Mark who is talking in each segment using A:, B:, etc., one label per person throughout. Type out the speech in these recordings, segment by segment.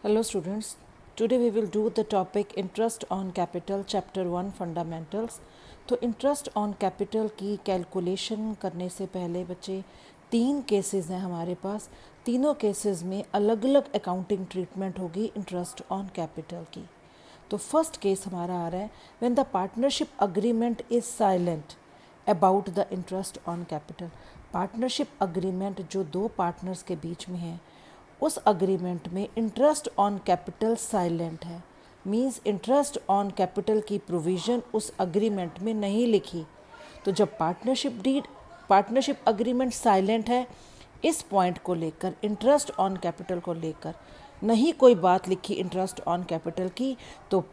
A: Hello students, today we will do the topic interest on capital chapter 1 fundamentals। तो interest on capital की calculation करने से पहले बच्चे तीन केसेस हैं हमारे पास। तीनों केसेस में अलग अलग अकाउंटिंग ट्रीटमेंट होगी इंटरेस्ट ऑन कैपिटल की। तो फर्स्ट केस हमारा आ रहा है when the partnership agreement is silent about the interest on capital. Partnership agreement जो दो पार्टनर्स के बीच में है उस अग्रीमेंट में इंटरेस्ट ऑन कैपिटल साइलेंट है, मींस इंटरेस्ट ऑन कैपिटल की प्रोविज़न उस अग्रीमेंट में नहीं लिखी। तो जब पार्टनरशिप अग्रीमेंट साइलेंट है, इस पॉइंट को लेकर इंटरेस्ट ऑन कैपिटल को लेकर नहीं कोई बात लिखी इंटरेस्ट ऑन कैपिटल की, तो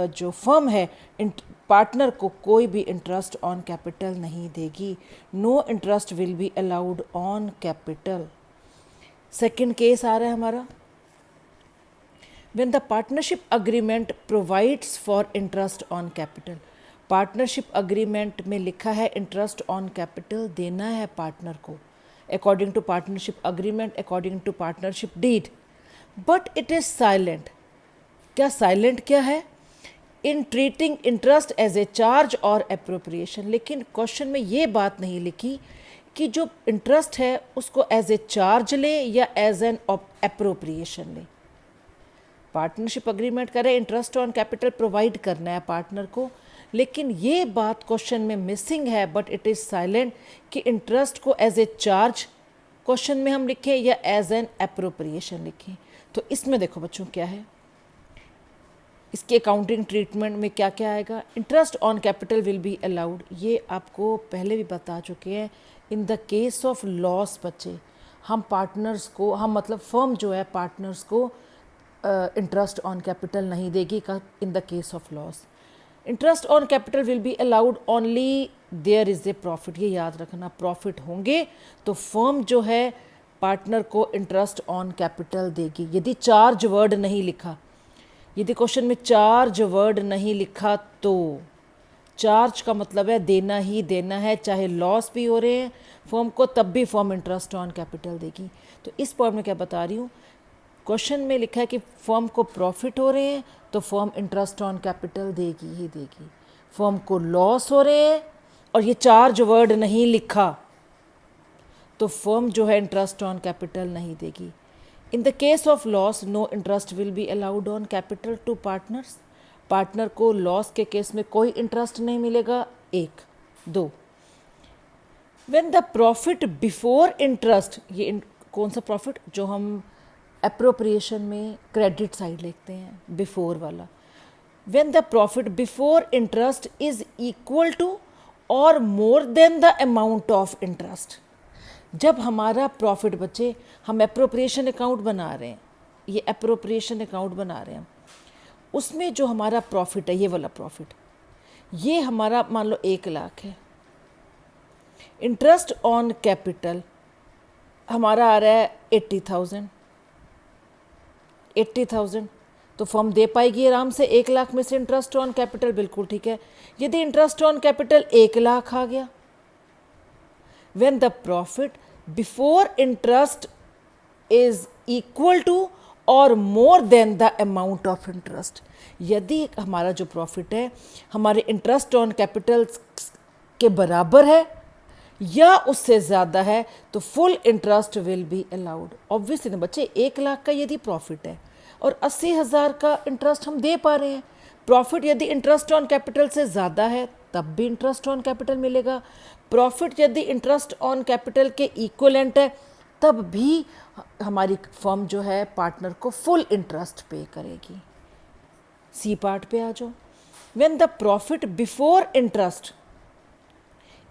A: जो फर्म है पार्टनर को कोई भी इंटरेस्ट ऑन कैपिटल नहीं देगी। No interest will be allowed on capital. Second case आ रहा है हमारा when the partnership agreement provides for interest on capital. Partnership agreement में लिखा है इंटरेस्ट ऑन कैपिटल देना है पार्टनर को according to partnership agreement, according to partnership deed, but it is silent. क्या साइलेंट क्या है? In treating interest as a charge और अप्रोप्रिएशन। लेकिन क्वेश्चन में ये बात नहीं लिखी कि जो इंटरेस्ट है उसको एज ए चार्ज ले या एज एन अप्रोप्रिएशन ले। पार्टनरशिप अग्रीमेंट करे इंटरेस्ट ऑन कैपिटल प्रोवाइड करना है पार्टनर को, लेकिन ये बात क्वेश्चन में मिसिंग है, बट इट इज़ साइलेंट कि इंटरेस्ट को एज ए चार्ज क्वेश्चन में हम लिखें या एज एन अप्रोप्रिएशन लिखें। तो इसमें देखो बच्चों क्या है, इसके अकाउंटिंग ट्रीटमेंट में क्या क्या आएगा। Interest on capital will be allowed, ये आपको पहले भी बता चुके हैं। इन द केस ऑफ लॉस बच्चे हम पार्टनर्स को, हम मतलब फर्म जो है पार्टनर्स को इंटरेस्ट ऑन कैपिटल नहीं देगी in the case of loss. Interest on capital will be allowed only there is a profit. ये याद रखना, प्रॉफिट होंगे तो फर्म जो है पार्टनर को इंटरेस्ट ऑन कैपिटल देगी। यदि चार्ज वर्ड नहीं लिखा, यदि क्वेश्चन में चार्ज वर्ड नहीं लिखा तो चार्ज का मतलब है देना ही देना है, चाहे लॉस भी हो रहे हैं फर्म को तब भी फर्म इंटरेस्ट ऑन कैपिटल देगी। तो इस पॉइंट में क्या बता रही हूँ, क्वेश्चन में लिखा है कि फर्म को प्रॉफिट हो रहे हैं तो फर्म इंटरेस्ट ऑन कैपिटल देगी ही देगी। फर्म को लॉस हो रहे हैं और ये चार्ज वर्ड नहीं लिखा तो फर्म जो है इंटरेस्ट ऑन कैपिटल नहीं देगी। In the case of loss no interest will be allowed on capital to partners. Partner को लॉस के केस में कोई इंटरेस्ट नहीं मिलेगा। एक दो, when the profit before interest, ये कौन सा प्रॉफिट जो हम अप्रोप्रिएशन में क्रेडिट साइड लिखते हैं, बिफोर वाला। When the profit before interest is equal to और more than the amount of interest. जब हमारा प्रॉफिट बचे, हम अप्रोप्रिएशन अकाउंट बना रहे हैं, ये अप्रोप्रिएशन अकाउंट बना रहे हैं, उसमें जो हमारा प्रॉफिट है ये वाला प्रॉफिट, ये हमारा मान लो 1,00,000 है। इंटरेस्ट ऑन कैपिटल हमारा आ रहा है 80,000। 80,000 तो फर्म दे पाएगी आराम से 1,00,000 में से इंटरेस्ट ऑन कैपिटल, बिल्कुल ठीक है। यदि इंटरेस्ट ऑन कैपिटल 1,00,000 आ गया, when the profit before interest is equal to or more than the amount of interest। यदि हमारा जो प्रॉफिट है हमारे इंटरेस्ट ऑन कैपिटल के बराबर है या उससे ज़्यादा है तो full interest will be allowed. Obviously ना बच्चे, 1,00,000 का यदि प्रॉफिट है और 80,000 का इंटरेस्ट हम दे पा रहे हैं, प्रॉफिट यदि इंटरेस्ट ऑन कैपिटल से ज़्यादा है तब भी इंटरेस्ट ऑन कैपिटल मिलेगा। प्रॉफिट यदि इंटरेस्ट ऑन कैपिटल के इक्वलेंट है तब भी हमारी फर्म जो है पार्टनर को फुल इंटरेस्ट पे करेगी। सी पार्ट पे आ जाओ। When the profit before interest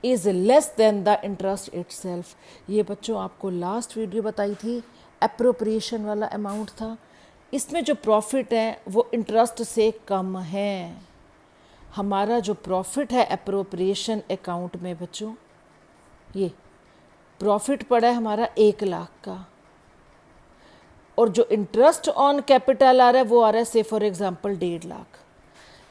A: is less than the interest itself. ये बच्चों आपको लास्ट वीडियो बताई थी, अप्रोप्रिएशन वाला अमाउंट था। इसमें जो प्रॉफिट है वो इंटरेस्ट से कम है। हमारा जो प्रॉफिट है अप्रोप्रिएशन अकाउंट में बच्चों, ये प्रॉफिट पड़ा है हमारा 1,00,000 का, और जो इंटरेस्ट ऑन कैपिटल आ रहा है वो आ रहा है से for example 1,50,000।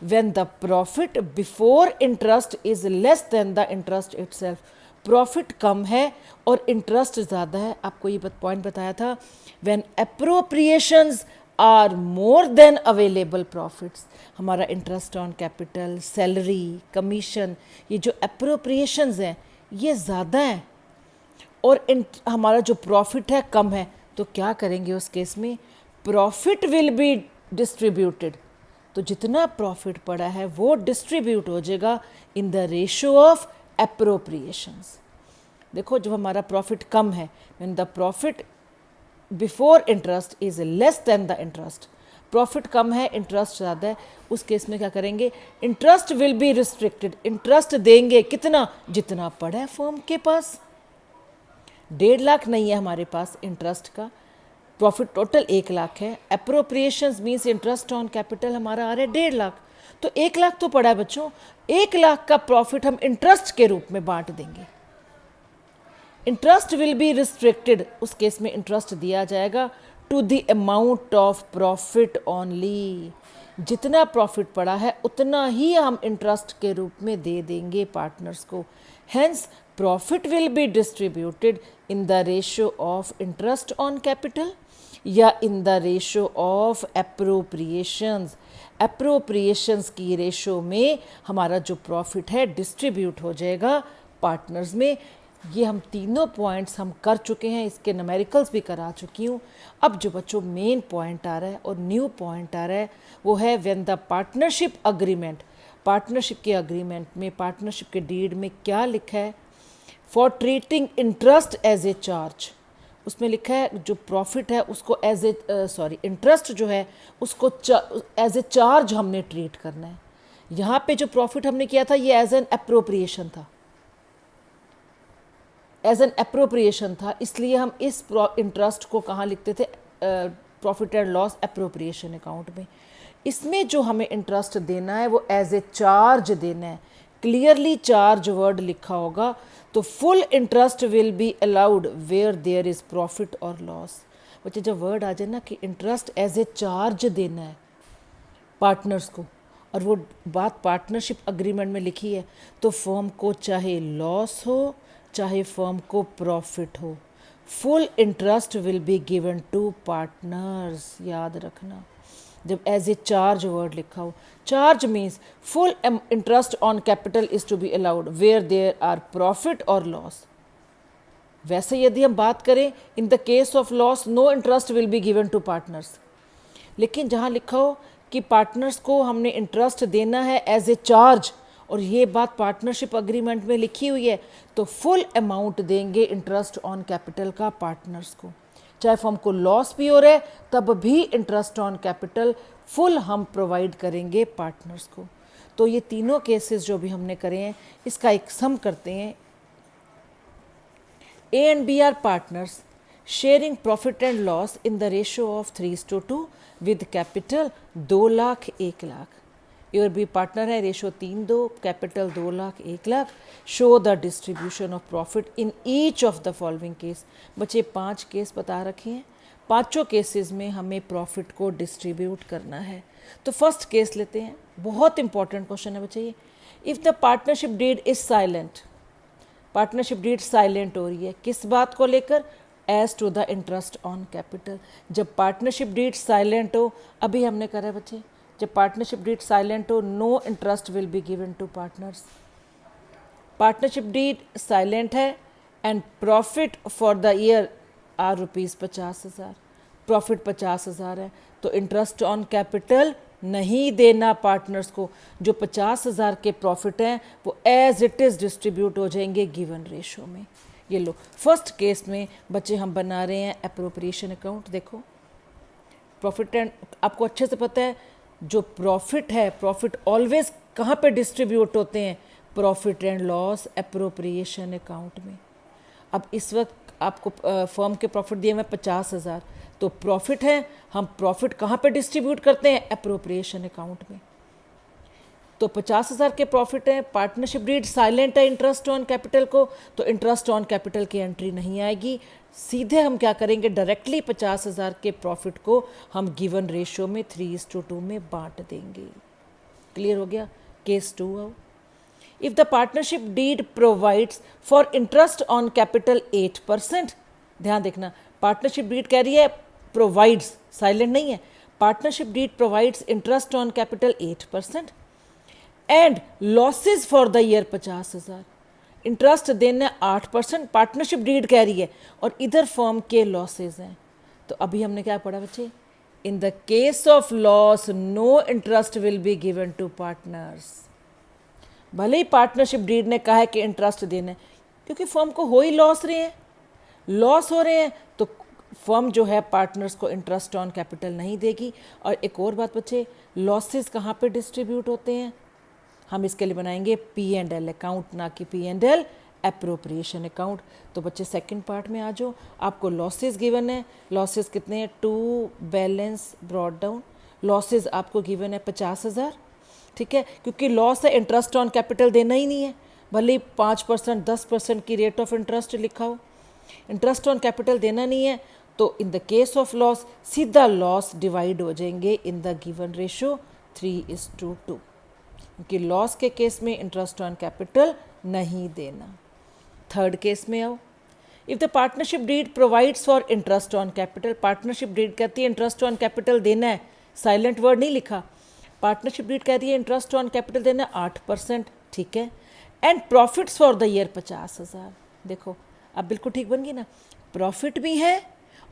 A: When the profit before interest is less than the interest itself, profit कम है और इंटरेस्ट ज़्यादा है, आपको ये पॉइंट बताया था, when appropriations are more than available profits, हमारा interest on capital, salary, commission, ये जो अप्रोप्रिएशंस हैं ये ज़्यादा हैं और हमारा जो प्रॉफिट है कम है, तो क्या करेंगे उस केस में? प्रॉफिट विल बी डिस्ट्रीब्यूटेड, तो जितना प्रॉफिट पड़ा है वो डिस्ट्रीब्यूट हो जाएगा in the ratio of appropriations. देखो जब हमारा प्रॉफिट कम है, when the profit before interest is less than the interest, profit कम है इंटरेस्ट ज़्यादा है, उस केस में क्या करेंगे? Interest will be restricted, interest देंगे कितना? जितना पड़ा है फर्म के पास। 1.5 लाख नहीं है हमारे पास इंटरेस्ट का, प्रॉफिट टोटल 1 लाख है, appropriations means interest on capital हमारा आ रहा है 1.5 लाख, तो 1 लाख तो पड़ा है बच्चों, 1 लाख का प्रॉफिट हम इंटरेस्ट के रूप में बांट देंगे। इंटरेस्ट विल बी रिस्ट्रिक्टेड, उस केस में इंटरेस्ट दिया जाएगा to the amount of profit only, जितना प्रॉफिट पड़ा है उतना ही हम इंटरेस्ट के रूप में दे देंगे पार्टनर्स को। Hence profit will be distributed in the ratio of interest on capital या in the ratio of appropriations. Appropriations की रेशियो में हमारा जो प्रॉफिट है डिस्ट्रीब्यूट हो जाएगा पार्टनर्स में। ये हम तीनों पॉइंट्स हम कर चुके हैं, इसके न्यूमेरिकल्स भी करा चुकी हूँ। अब जो बच्चों मेन पॉइंट आ रहा है और न्यू पॉइंट आ रहा है वो है when the partnership agreement, partnership के अग्रीमेंट में, पार्टनरशिप के डीड में क्या लिखा है? For treating interest as a charge, उसमें लिखा है जो प्रॉफिट है उसको एज ए इंटरेस्ट जो है उसको एज ए चार्ज हमने ट्रीट करना है। यहाँ पे जो प्रॉफिट हमने किया था ये एज एन अप्रोप्रिएशन था, एज एन अप्रोप्रिएशन था, इसलिए हम इस इंटरेस्ट को कहाँ लिखते थे? Profit and loss appropriation account में। इसमें जो हमें इंटरेस्ट देना है वो एज ए चार्ज देना है, क्लियरली चार्ज वर्ड लिखा होगा, तो full interest will be allowed where there is profit और लॉस। बच्चे जब वर्ड आ जाए ना कि इंटरेस्ट एज ए चार्ज देना है पार्टनर्स को, और वो बात पार्टनरशिप अग्रीमेंट में लिखी है, तो फर्म को चाहे लॉस हो चाहे फर्म को प्रॉफिट हो, full interest will be given to partners. याद रखना जब एज ए चार्ज वर्ड लिखा हो, charge means full interest on capital is to be allowed where there are profit और लॉस। वैसे यदि हम बात करें in the case of loss no interest will be given to partners, लेकिन जहाँ लिखा हो कि पार्टनर्स को हमने इंटरेस्ट देना है एज ए चार्ज और ये बात पार्टनरशिप अग्रीमेंट में लिखी हुई है, तो फुल अमाउंट देंगे इंटरेस्ट ऑन कैपिटल का पार्टनर्स को, चाहे फर्म को लॉस भी हो रहा है तब भी इंटरेस्ट ऑन कैपिटल फुल हम प्रोवाइड करेंगे पार्टनर्स को। तो ये तीनों केसेस जो भी हमने करे हैं इसका एक सम करते हैं। A and B are partners sharing profit and loss in the ratio of 3:2 with capital 2 lakh 1 lakh. A और बी पार्टनर है, ratio 3:2, capital 2 lakh 1 lakh. Show the distribution of profit in each of the following case. बच्चे 5 case बता रखे हैं, पांचों cases में हमें profit को डिस्ट्रीब्यूट करना है। तो फर्स्ट केस लेते हैं, बहुत इंपॉर्टेंट क्वेश्चन है बच्चे ये। If the partnership deed is silent, partnership deed silent हो रही है किस बात को लेकर? As to the interest on capital. जब पार्टनरशिप डीड साइलेंट हो, अभी हमने करा है बच्चे, जब पार्टनरशिप डीड साइलेंट हो no interest will be given to partners. Partnership deed silent है and profit for the year are ₹50,000, profit 50,000 है, तो इंटरेस्ट ऑन कैपिटल नहीं देना पार्टनर्स को। जो 50,000 के प्रॉफिट हैं वो एज इट इज़ डिस्ट्रीब्यूट हो जाएंगे गिवन रेशो में। ये लो फर्स्ट केस में बच्चे हम बना रहे हैं अप्रोप्रिएशन अकाउंट। देखो प्रॉफिट एंड, आपको अच्छे से पता है जो प्रॉफिट है, प्रॉफिट ऑलवेज कहाँ पे डिस्ट्रीब्यूट होते हैं? Profit and loss appropriation account में। अब इस वक्त आपको फर्म के प्रॉफिट दिए हुए 50,000, तो प्रॉफिट है, हम प्रॉफिट कहाँ पे डिस्ट्रीब्यूट करते हैं? अप्रोप्रिएशन अकाउंट में। तो 50,000 के प्रॉफिट है, पार्टनरशिप डीड साइलेंट है इंटरेस्ट ऑन कैपिटल को, तो इंटरेस्ट ऑन कैपिटल की एंट्री नहीं आएगी। सीधे हम क्या करेंगे? डायरेक्टली 50,000 के प्रॉफिट को हम गिवन रेशियो में 3:2 में बांट देंगे। क्लियर हो गया? केस 2 आओ। If the partnership deed provides for interest on capital 8%, ध्यान देखना, पार्टनरशिप डीड कह रही है प्रोवाइड्स, साइलेंट नहीं है, partnership deed provides interest on capital 8% and losses for the year 50,000, interest देना 8%, पार्टनरशिप डीड कह रही है और इधर फर्म के लॉसेज हैं। तो अभी हमने क्या पढ़ा बच्चे, in the case of loss no interest will be given to partners. भले ही पार्टनरशिप डीड ने कहा है कि इंटरेस्ट देना है, क्योंकि फर्म को हो ही लॉस रहे हैं, लॉस हो रहे हैं, तो फर्म जो है पार्टनर्स को इंटरेस्ट ऑन कैपिटल नहीं देगी। और एक और बात बच्चे, लॉसेस कहाँ पे डिस्ट्रीब्यूट होते हैं, हम इसके लिए बनाएंगे P&L अकाउंट, ना कि P&L अप्रोप्रिएशन अकाउंट। तो बच्चे सेकंड पार्ट में आ जाओ, आपको लॉसेस गिवन है, लॉसेस कितने हैं, to balance brought down, losses आपको गिवन है 50,000, ठीक है, क्योंकि लॉस है, इंटरेस्ट ऑन कैपिटल देना ही नहीं है, भले ही 5% 10% की रेट ऑफ इंटरेस्ट लिखा हो, इंटरेस्ट ऑन कैपिटल देना नहीं है, तो इन द केस ऑफ लॉस सीधा लॉस डिवाइड हो जाएंगे इन द गिवन रेशो 3:2, क्योंकि लॉस के केस में इंटरेस्ट ऑन कैपिटल नहीं देना। थर्ड केस में आओ, if the partnership deed provides for interest on capital, partnership deed कहती है इंटरेस्ट ऑन कैपिटल देना है, साइलेंट वर्ड नहीं लिखा, पार्टनरशिप डीड कहती है इंटरेस्ट ऑन कैपिटल देना 8%, ठीक है, and profits for the year 50,000। देखो अब बिल्कुल ठीक बन गई ना, प्रॉफिट भी है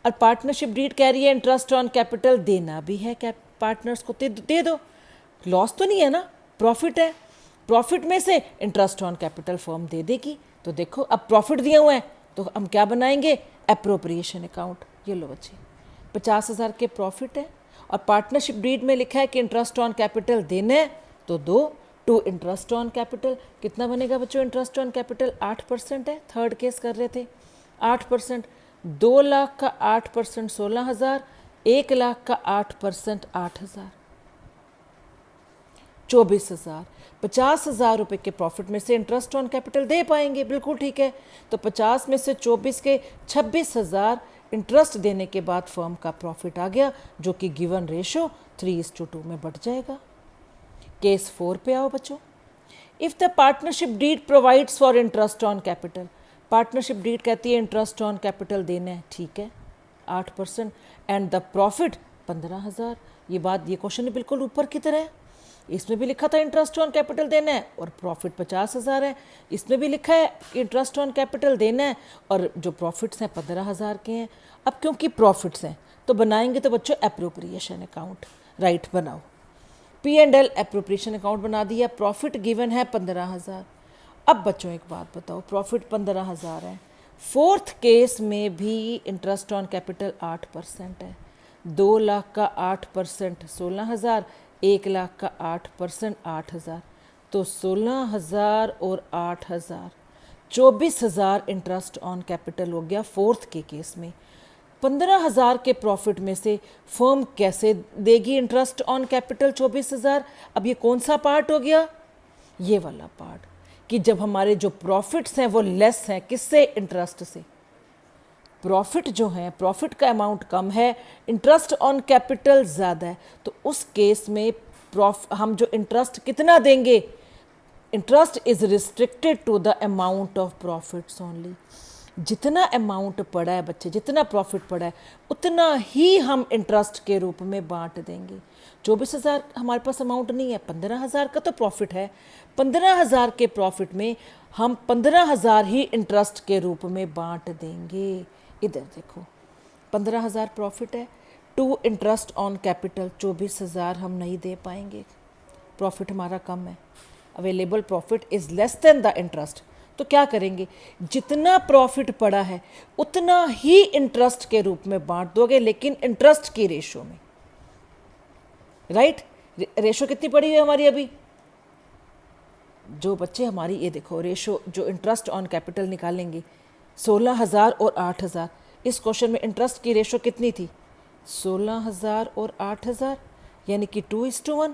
A: और पार्टनरशिप डीड कह रही है इंटरेस्ट ऑन कैपिटल देना भी है, क्या पार्टनर्स को दे दो, लॉस तो नहीं है ना, प्रॉफिट है, प्रॉफिट में से इंटरेस्ट ऑन कैपिटल फर्म दे देगी। तो देखो अब प्रॉफिट दिए हुए हैं तो हम क्या बनाएंगे, अप्रोप्रिएशन अकाउंट। ये लो बच्चे 50,000 के प्रॉफिट है और पार्टनरशिप डीड में लिखा है कि इंटरेस्ट ऑन कैपिटल देने हैं, तो दो, टू इंटरेस्ट ऑन कैपिटल, कितना बनेगा बच्चों, इंटरेस्ट ऑन कैपिटल 8% है, थर्ड केस कर रहे थे 8%, 2 लाख का 8% 16,000, 1 लाख का 8% 8,000, 24,000, 50,000 रुपये के प्रॉफिट में से इंटरेस्ट ऑन कैपिटल दे पाएंगे, बिल्कुल ठीक है। तो 50 में से 24 के 26,000 इंटरेस्ट देने के बाद फर्म का प्रॉफिट आ गया, जो कि गिवन रेशो 3:2 में बढ़ जाएगा। केस 4 पे आओ बच्चों, if the partnership deed provides for interest on capital, partnership deed कहती है इंटरेस्ट ऑन कैपिटल देना है, ठीक है, 8%, एंड द प्रॉफिट 15,000। ये बात, ये क्वेश्चन बिल्कुल ऊपर की तरह है, इसमें भी लिखा था इंटरेस्ट ऑन कैपिटल देना है और प्रॉफिट 50,000 है, इसमें भी लिखा है इंटरेस्ट ऑन कैपिटल देना है और जो प्रॉफिट्स हैं 15,000 के हैं। अब क्योंकि प्रॉफिट्स हैं तो बनाएंगे तो बच्चों अप्रोप्रिएशन अकाउंट, राइट, बनाओ, P&L अप्रोप्रिएशन अकाउंट बना दिया, प्रॉफिट गिवन है 15,000। अब बच्चों एक बात बताओ, प्रॉफिट 15,000 है, फोर्थ केस में भी इंटरेस्ट ऑन कैपिटल 8% है, 2 लाख का 8% 16,000, 1 लाख का 8% 8,000, तो 16,000 और 8,000 24,000 इंटरेस्ट ऑन कैपिटल हो गया फोर्थ के केस में। 15,000 के प्रॉफिट में से फर्म कैसे देगी इंटरेस्ट ऑन कैपिटल 24,000? अब ये कौन सा पार्ट हो गया, ये वाला पार्ट, कि जब हमारे जो प्रॉफिट्स हैं वो लेस हैं किससे, इंटरेस्ट से। प्रॉफिट जो है, प्रॉफिट का अमाउंट कम है, इंटरेस्ट ऑन कैपिटल ज़्यादा है, तो उस केस में हम जो इंटरेस्ट कितना देंगे, interest is restricted to the amount of profits only. जितना अमाउंट पड़ा है बच्चे, जितना प्रॉफिट पड़ा है उतना ही हम इंटरेस्ट के रूप में बांट देंगे। 24,000 हमारे पास अमाउंट नहीं है, 15,000 का तो प्रॉफिट है, 15,000 के प्रॉफिट में हम 15,000 ही इंटरेस्ट के रूप में बांट देंगे। इधर देखो 15,000 प्रॉफिट है, टू इंटरेस्ट ऑन कैपिटल 24,000 हम नहीं दे पाएंगे, प्रॉफिट हमारा कम है, available profit is less than the interest. तो क्या करेंगे, जितना प्रॉफिट पड़ा है उतना ही इंटरेस्ट के रूप में बांट दोगे, लेकिन इंटरेस्ट की रेशो में, राइट। रेशो कितनी पड़ी हुई है हमारी अभी, जो बच्चे हमारी ये देखो रेशो जो इंटरेस्ट ऑन कैपिटल निकालेंगे 16,000 और 8,000, इस क्वेश्चन में इंटरेस्ट की रेशो कितनी थी, 16,000 और 8,000, यानी कि 2:1।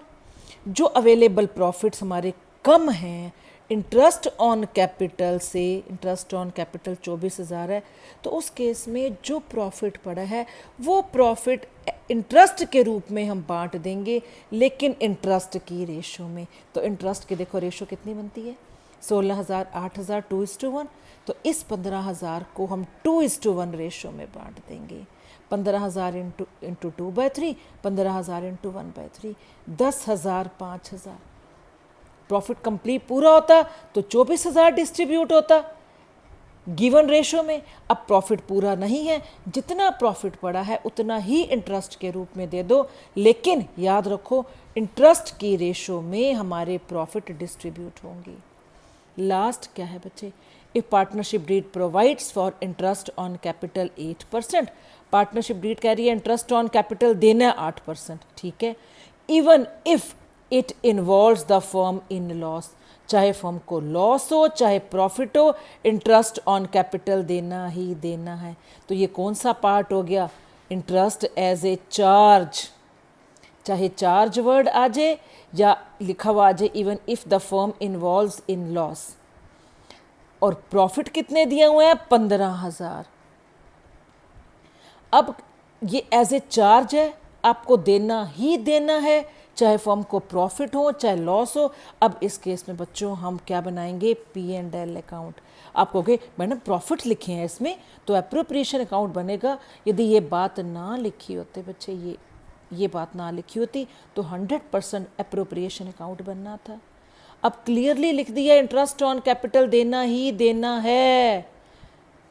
A: जो अवेलेबल प्रॉफिट्स हमारे कम हैं इंटरेस्ट ऑन कैपिटल से, इंटरेस्ट ऑन कैपिटल 24,000 है, तो उस केस में जो प्रॉफिट पड़ा है वो प्रॉफिट इंटरेस्ट के रूप में हम बांट देंगे, लेकिन इंटरेस्ट की रेशो में। तो इंटरेस्ट की देखो रेशो कितनी बनती है, 16,000, 8,000, 2:1। तो इस 15,000 को हम 2:1 रेशो में बांट देंगे। 15,000 इंटू 2/3, 15,000 इंटू 1/3, 10,000, 5,000। प्रॉफिट कंप्लीट पूरा होता तो 24,000 डिस्ट्रीब्यूट होता गिवन रेशो में। अब प्रॉफिट पूरा नहीं है, जितना प्रॉफिट पड़ा है उतना ही इंटरेस्ट के रूप में दे दो, लेकिन याद रखो इंटरेस्ट की रेशो में हमारे प्रॉफिट डिस्ट्रीब्यूट होंगे। लास्ट क्या है बच्चे, if partnership deed provides for interest on capital 8%, partnership deed कह रही है इंटरेस्ट ऑन कैपिटल देना है 8%, ठीक है। Even if it involves the firm in loss, चाहे फर्म को लॉस हो चाहे प्रॉफिट हो, इंटरेस्ट ऑन कैपिटल देना ही देना है। तो ये कौन सा पार्ट हो गया, इंटरेस्ट एज ए चार्ज। चाहे चार्ज वर्ड आ जाए या लिखा हुआ आ जाए even if the firm involves in loss. और प्रॉफिट कितने दिए हुए हैं, 15,000। अब ये एज ए चार्ज है, आपको देना ही देना है, चाहे फर्म को प्रॉफिट हो चाहे लॉस हो। अब इस केस में बच्चों हम क्या बनाएंगे, P&L अकाउंट। आप कहोगे मैडम प्रॉफिट लिखे हैं इसमें तो एप्रोप्रिएशन अकाउंट बनेगा। यदि ये बात ना लिखी होते बच्चे, ये बात ना लिखी होती तो 100% एप्रोप्रिएशन अकाउंट बनना था। अब क्लियरली लिख दिया इंटरेस्ट ऑन कैपिटल देना ही देना है।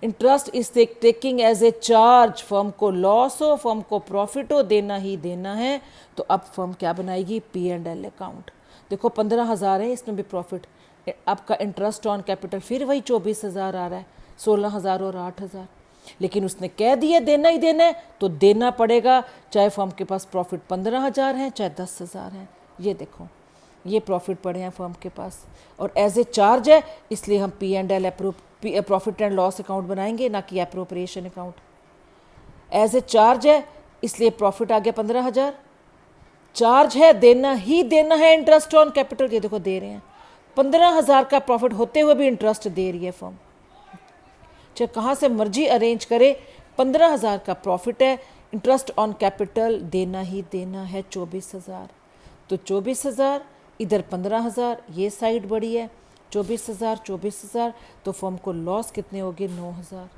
A: Interest is taking as a charge, firm को लॉस हो फर्म को प्रॉफिट हो देना ही देना है। तो अब फर्म क्या बनाएगी, P&L अकाउंट। देखो 15,000 है, इसमें भी प्रॉफिट, आपका इंटरेस्ट ऑन कैपिटल फिर वही 24,000 आ रहा है, 16,000 और 8,000। लेकिन उसने कह दिया देना ही देना है तो देना पड़ेगा, चाहे फर्म के पास प्रॉफिट 15,000 है चाहे 10,000 है। ये देखो ये प्रॉफिट पड़े हैं फर्म के पास और एज ए चार्ज है, इसलिए हम P&L profit and loss account बनाएंगे, ना कि appropriation account. As a charge है इसलिए प्रॉफिट आ गया 15,000, चार्ज है देना ही देना है इंटरेस्ट ऑन कैपिटल। ये देखो दे रहे हैं 15,000 का प्रॉफिट होते हुए भी इंटरेस्ट दे रही है फर्म, चाहे कहाँ से मर्जी अरेंज करे। 15,000 का प्रॉफिट है, इंटरेस्ट ऑन कैपिटल देना ही देना है 24,000। तो 24,000 इधर 15,000, ये साइड बड़ी है 24,000, तो फर्म को लॉस कितने हो गए, 9,000।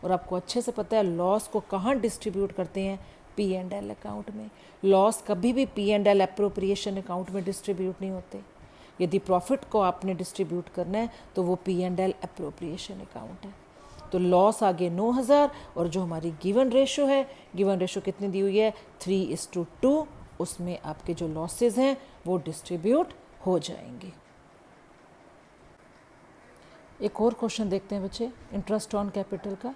A: और आपको अच्छे से पता है लॉस को कहाँ डिस्ट्रीब्यूट करते हैं, P&L अकाउंट में। लॉस कभी भी P&L एप्रोप्रिएशन अकाउंट में डिस्ट्रीब्यूट नहीं होते। यदि प्रॉफिट को आपने डिस्ट्रीब्यूट करना है तो वो P&L एप्रोप्रिएशन अकाउंट है। तो लॉस आगे 9,000 और जो हमारी गिवन रेशो है, गिवन रेशो कितनी दी हुई है, 3:2, उसमें आपके जो लॉसेज हैं वो डिस्ट्रीब्यूट हो जाएंगे। एक और क्वेश्चन देखते हैं बच्चे इंटरेस्ट ऑन कैपिटल का।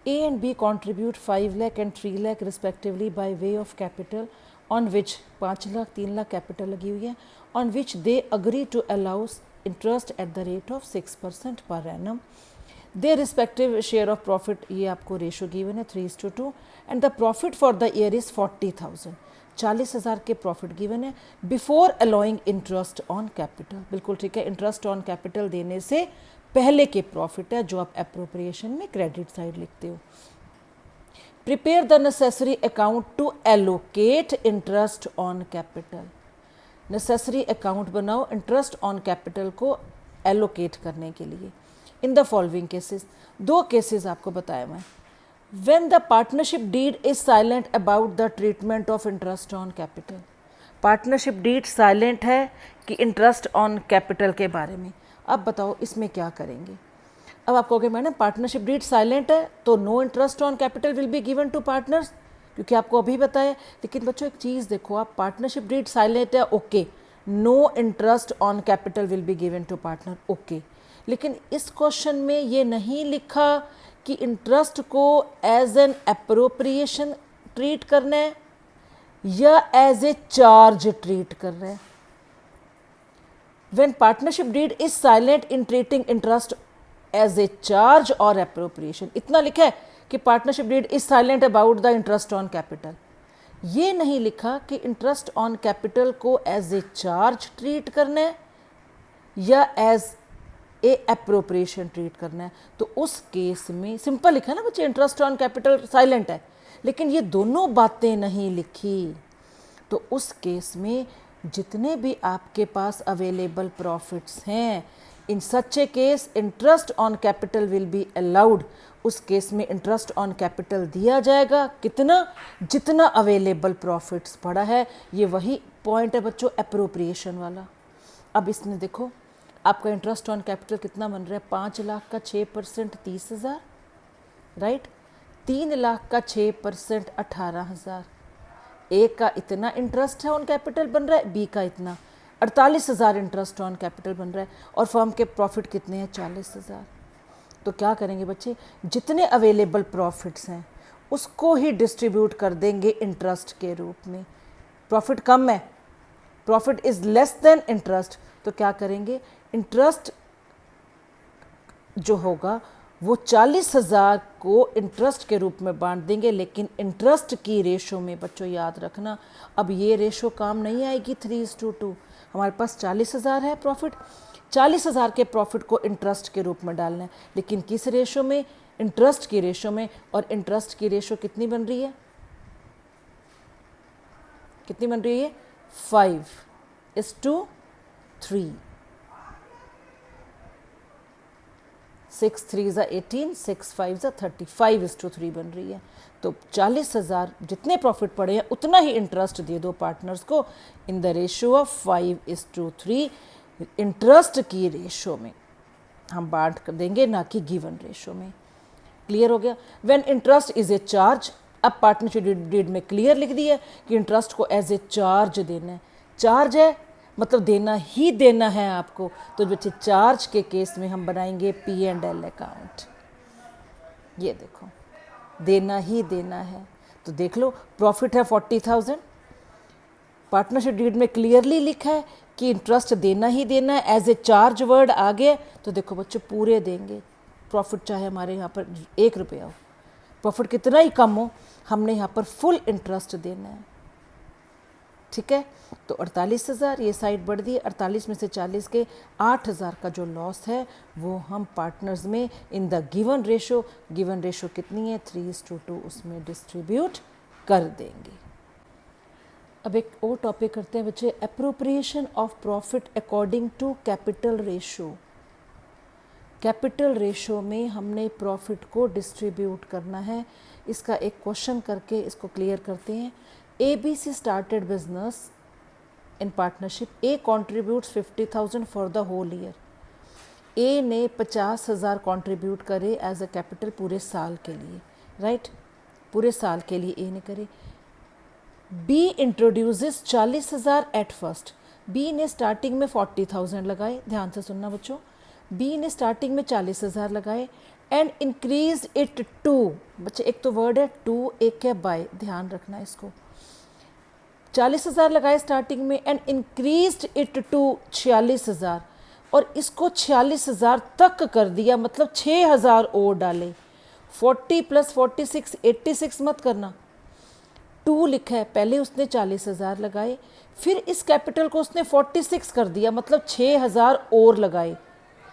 A: A and B contribute 5 lakh and 3 lakh respectively by way of capital on which 5 lakh 3 lakh capital लगी हुई है, on which they agree to allow interest at the rate of 6% per annum. Their respective share of profit, ये आपको ratio given है 3:2 and the profit for the year is 40,000, 40,000 के profit given है before allowing interest on capital. बिल्कुल ठीक है, interest on capital देने से पहले के प्रॉफिट है जो आप एप्रोप्रिएशन में क्रेडिट साइड लिखते हो। Prepare the necessary account to allocate interest on capital, necessary account बनाओ इंटरेस्ट ऑन कैपिटल को एलोकेट करने के लिए। In the following cases, 2 cases आपको बताया मैं। When the partnership deed is silent about the treatment of interest on capital, partnership deed silent है कि इंटरेस्ट ऑन कैपिटल के बारे में। अब बताओ इसमें क्या करेंगे। अब आप कहोगे मैडम पार्टनरशिप डीड साइलेंट है तो no interest on capital will be given to partners, क्योंकि आपको अभी बताया। लेकिन बच्चों एक चीज़ देखो, आप पार्टनरशिप डीड साइलेंट है okay, no interest on capital will be given to partner okay, लेकिन इस क्वेश्चन में ये नहीं लिखा कि इंटरेस्ट को एज एन एप्रोप्रिएशन ट्रीट करना है या एज ए चार्ज ट्रीट करना है। When partnership deed is silent in treating interest as a charge or appropriation, इतना लिखा है कि partnership deed is silent about the interest on capital. ये नहीं लिखा कि इंटरेस्ट ऑन कैपिटल को एज ए चार्ज ट्रीट करना है या एज ए एप्रोप्रिएशन ट्रीट करना है। तो उस केस में सिंपल लिखा है ना बच्चे, इंटरेस्ट ऑन कैपिटल साइलेंट है, लेकिन ये दोनों बातें नहीं लिखी। तो उस केस में जितने भी आपके पास अवेलेबल प्रॉफिट्स हैं in such a case interest on capital will be allowed, उस केस में इंटरेस्ट ऑन कैपिटल दिया जाएगा, कितना, जितना अवेलेबल प्रॉफिट्स पड़ा है। ये वही पॉइंट है बच्चों एप्रोप्रिएशन वाला। अब इसमें देखो आपका इंटरेस्ट ऑन कैपिटल कितना बन रहा है, 5 लाख का 6% 30,000, राइट, 3 लाख का 6% 18,000, ए का इतना इंटरेस्ट है ऑन कैपिटल बन रहा है, बी का इतना 48,000 इंटरेस्ट ऑन कैपिटल बन रहा है, और फर्म के प्रॉफिट कितने हैं 40,000। तो क्या करेंगे बच्चे, जितने अवेलेबल प्रॉफिट्स हैं उसको ही डिस्ट्रीब्यूट कर देंगे इंटरेस्ट के रूप में। प्रॉफिट कम है, profit is less than interest, तो क्या करेंगे, इंटरेस्ट जो होगा वो 40,000 को इंटरेस्ट के रूप में बांट देंगे, लेकिन इंटरेस्ट की रेशो में बच्चों याद रखना, अब ये रेशो काम नहीं आएगी 3:2। हमारे पास 40,000 है प्रॉफिट, 40,000 के प्रॉफिट को इंटरेस्ट के रूप में डालना है, लेकिन किस रेशो में, इंटरेस्ट की रेशो में। और इंटरेस्ट की रेशो कितनी बन रही है, कितनी बन रही है, 5:3। 6 3 18, 6 5 30, 5:3 बन रही है। तो 40,000 जितने प्रॉफिट पड़े हैं उतना ही इंटरेस्ट दे दो पार्टनर्स को इन द रेशियो ऑफ 5:3। इंटरेस्ट की रेशो में हम बांट कर देंगे, ना कि गिवन रेशो में। क्लियर हो गया। When interest is a charge, अब पार्टनरशिप डीड में क्लियर लिख दिया कि इंटरेस्ट को एज ए चार्ज देना है। चार्ज है मतलब देना ही देना है आपको, तो बच्चे चार्ज के केस में हम बनाएंगे P&L अकाउंट। ये देखो देना ही देना है, तो देख लो प्रॉफिट है 40,000, पार्टनरशिप डीड में क्लियरली लिखा है कि इंटरेस्ट देना ही देना है, एज ए चार्ज वर्ड आ गया, तो देखो बच्चों पूरे देंगे। प्रॉफिट चाहे हमारे यहाँ पर 1 रुपया हो, प्रॉफिट कितना ही कम हो, हमने यहाँ पर फुल इंटरेस्ट देना है। ठीक है, तो 48,000 ये साइड बढ़ दी, 48 में से 40 के 8,000 का जो लॉस है वो हम पार्टनर्स में in the given ratio, given ratio कितनी है 3:2, उसमें डिस्ट्रीब्यूट कर देंगे। अब एक और टॉपिक करते हैं बच्चे, appropriation of profit according to capital ratio. Capital ratio में हमने प्रॉफिट को डिस्ट्रीब्यूट करना है। इसका एक क्वेश्चन करके इसको क्लियर करते हैं। ABC started business in partnership. A contributes 50,000 for the whole year. A ने 50,000 कंट्रीब्यूट करे एज अ कैपिटल पूरे साल के लिए, राइट, पूरे साल के लिए A ने करे। B introduces 40,000 at first. B ने स्टार्टिंग में 40,000 लगाए, ध्यान से सुनना बच्चों, B ने स्टार्टिंग में 40,000 लगाए एंड इंक्रीज इट टू, बच्चे एक तो वर्ड है टू, एक है बाय, ध्यान रखना इसको। 40,000 लगाए स्टार्टिंग में एंड इंक्रीज्ड इट टू 46,000, और इसको 46,000 तक कर दिया, मतलब 6,000 और डाले। 40 + 46 86 मत करना, 2 लिखा है, पहले उसने 40,000 लगाए, फिर इस कैपिटल को उसने 46 कर दिया, मतलब 6,000 और लगाए।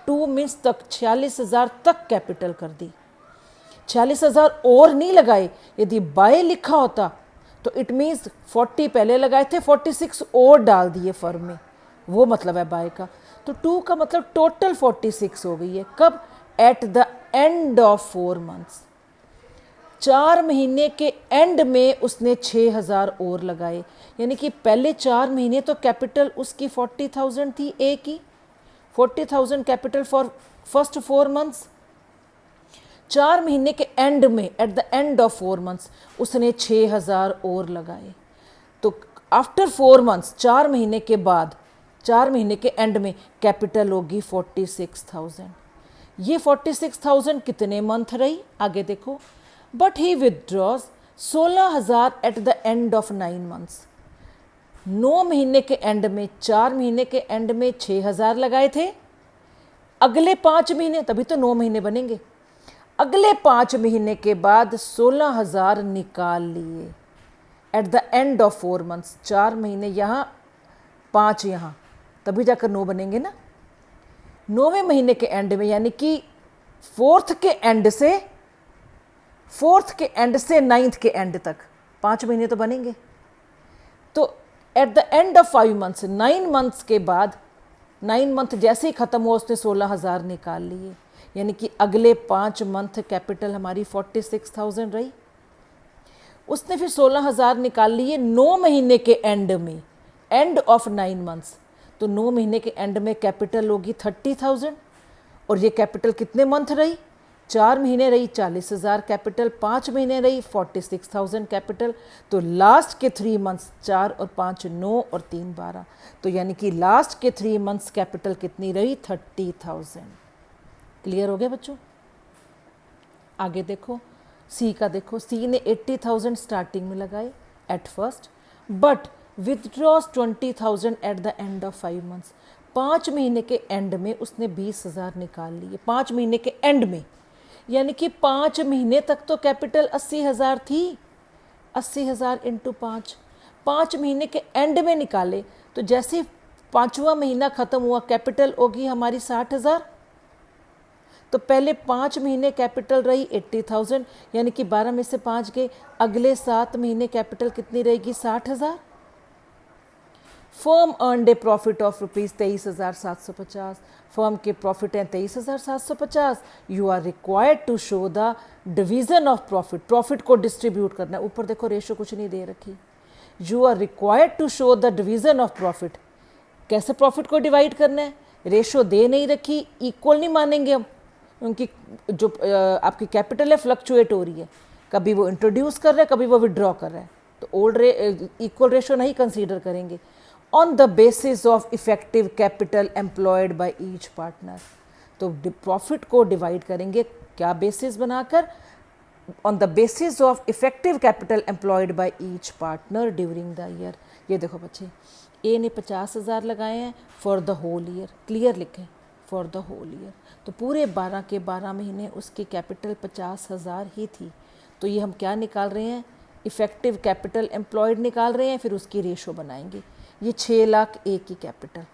A: 2 मीन्स तक 46,000 तक कैपिटल कर दी, 46,000 और नहीं लगाए। यदि बाय लिखा होता तो इट मीन्स 40 पहले लगाए थे, 46 और डाल दिए फर्म में, वो मतलब है बाय का। तो 2 का मतलब टोटल 46 हो गई है। कब? Eight the end of 4 months, 4 महीने के एंड में उसने 6,000 और लगाए, यानी कि पहले 4 महीने तो कैपिटल उसकी 40,000 थी, ए की 40,000 कैपिटल फॉर फर्स्ट 4 मंथ्स। 4 महीने के एंड में, eight the end of 4 months उसने 6,000 और लगाए। तो आफ्टर 4 मंथ्स, 4 महीने के बाद, 4 महीने के एंड में कैपिटल होगी 46,000। ये 46,000 कितने मंथ रही आगे देखो। But he withdraws 16,000 eight the end of 9 months. 9 महीने के एंड में, 4 महीने के एंड में 6,000 लगाए थे, अगले 5 महीने, तभी तो 9 महीने बनेंगे, अगले 5 महीने के बाद 16,000 निकाल लिए eight the end of 4 months. 4 महीने यहाँ, 5 यहाँ, तभी जाकर 9 बनेंगे ना। 9वें महीने के एंड में, यानी कि 4th के एंड से 9th के एंड तक 5 महीने तो बनेंगे। तो eight the end of 5 months, 9 months के बाद 9 मंथ जैसे ही ख़त्म हुआ उसने 16,000 निकाल लिए, यानी कि अगले 5 मंथ कैपिटल हमारी 46,000 रही। उसने फिर 16,000 निकाल लिए 9 महीने के एंड में, एंड ऑफ 9 मंथ्स। तो 9 महीने के एंड में कैपिटल होगी 30,000, और ये कैपिटल कितने मंथ रही? 4 महीने रही 40,000 कैपिटल, 5 महीने रही 46,000 कैपिटल। तो लास्ट के 3 मंथ्स 4 और 5 9 और 3 12, तो यानी कि लास्ट के 3 मंथ्स कैपिटल कितनी रही? 30,000। क्लियर हो गया बच्चों? आगे देखो सी का, देखो सी ने 80,000 स्टार्टिंग में लगाए at first, but withdraws 20,000 at the end of 5 months. 5 महीने के एंड में उसने 20,000 निकाल लिए, 5 महीने के एंड में, यानी कि 5 महीने तक तो कैपिटल 80,000 थी। 80,000 इंटू 5 महीने के एंड में निकाले, तो जैसे 5वां महीना ख़त्म हुआ कैपिटल होगी हमारी 60,000। तो पहले 5 महीने कैपिटल रही 80,000, यानी कि 12 में से 5 गए, अगले 7 महीने कैपिटल कितनी रहेगी? 60,000। Firm earned a profit of rupees 23,750। Firm के प्रॉफिट हैं 23,750। You are required to show the division of profit, profit को डिस्ट्रीब्यूट करना है। ऊपर देखो रेशो कुछ नहीं दे रखी। You are required to show the division of profit, कैसे प्रॉफिट को डिवाइड करना है? रेशो दे नहीं रखी, इक्वल नहीं मानेंगे हम, उनकी जो आपकी कैपिटल है फ्लक्चुएट हो रही है, कभी वो इंट्रोड्यूस कर रहा है कभी वो विड्रॉ कर रहा है, तो ओल्ड इक्वल रेशो नहीं कंसीडर करेंगे। On the basis of effective capital employed by each partner, तो प्रॉफिट को डिवाइड करेंगे क्या बेसिस बनाकर? On the basis of effective capital employed by each partner during the year. ये देखो बच्चे, ए ने 50,000 लगाए हैं for the whole year, clear लिखें, फॉर द होल ईयर। तो पूरे 12 के 12 महीने उसकी कैपिटल 50,000 ही थी। तो ये हम क्या निकाल रहे हैं? इफेक्टिव कैपिटल एम्प्लॉयड निकाल रहे हैं, फिर उसकी रेशो बनाएंगे। ये 6 लाख ए की कैपिटल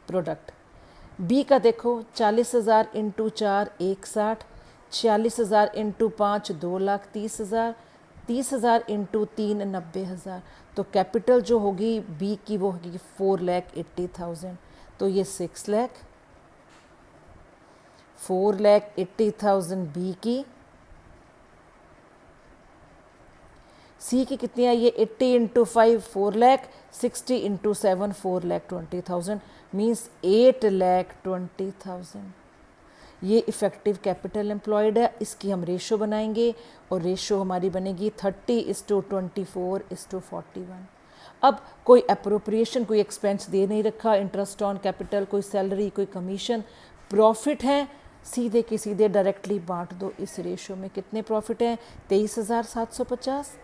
A: प्रोडक्ट। बी का देखो 40,000 इंटू 4 160, 46,000 इंटू 5 2,30,000, 30,000 इंटू 3 90,000। तो कैपिटल जो होगी बी की वो होगी 4,80,000। तो ये 6 लाख, 4,80,000 बी की। सी की कितनी आई? ये 80 इंटू 5 4 लाख, 60 इंटू 7 4,20,000, मीन्स 8,20,000। ये इफ़ेक्टिव कैपिटल एम्प्लॉयड है, इसकी हम रेशो बनाएंगे और रेशो हमारी बनेगी 30:24:41। अब कोई अप्रोप्रिएशन, कोई एक्सपेंस दे नहीं रखा, इंटरेस्ट ऑन कैपिटल, कोई सैलरी, कोई कमीशन, प्रॉफिट है, सीधे के सीधे डायरेक्टली बांट दो इस रेशो में। कितने प्रॉफिट हैं? 23,750।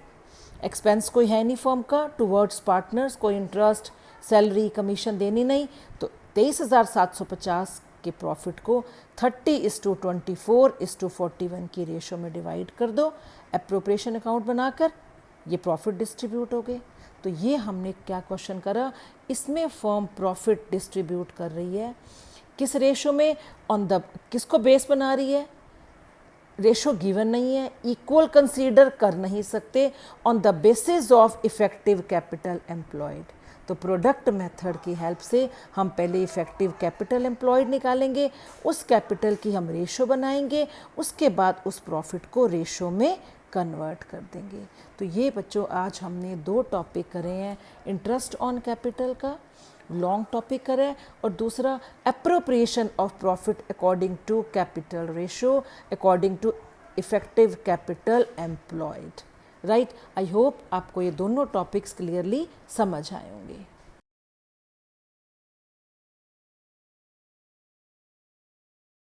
A: एक्सपेंस कोई है नहीं फर्म का, टूवर्ड्स पार्टनर्स कोई इंटरेस्ट, सैलरी, कमीशन देनी नहीं, तो 23,750 के प्रॉफिट को 30:24:41 की रेशो में डिवाइड कर दो, अप्रोप्रिएशन अकाउंट बनाकर ये प्रॉफिट डिस्ट्रीब्यूट हो गए। तो ये हमने क्या क्वेश्चन करा? इसमें फर्म प्रॉफिट डिस्ट्रीब्यूट कर रही है किस रेशो में? ऑन द, किसको बेस बना रही है? रेशो गिवन नहीं है, इक्वल कंसीडर कर नहीं सकते, on the basis of effective capital employed. तो प्रोडक्ट मेथड की हेल्प से हम पहले इफेक्टिव कैपिटल एम्प्लॉयड निकालेंगे, उस कैपिटल की हम रेशो बनाएंगे, उसके बाद उस प्रॉफिट को रेशो में कन्वर्ट कर देंगे। तो ये बच्चों आज हमने 2 टॉपिक करे हैं, इंटरेस्ट ऑन कैपिटल का लॉन्ग टॉपिक करें, और दूसरा appropriation of profit according to capital ratio according to effective capital employed. Right, I hope आपको ये दोनों टॉपिक्स क्लियरली समझ आए होंगे।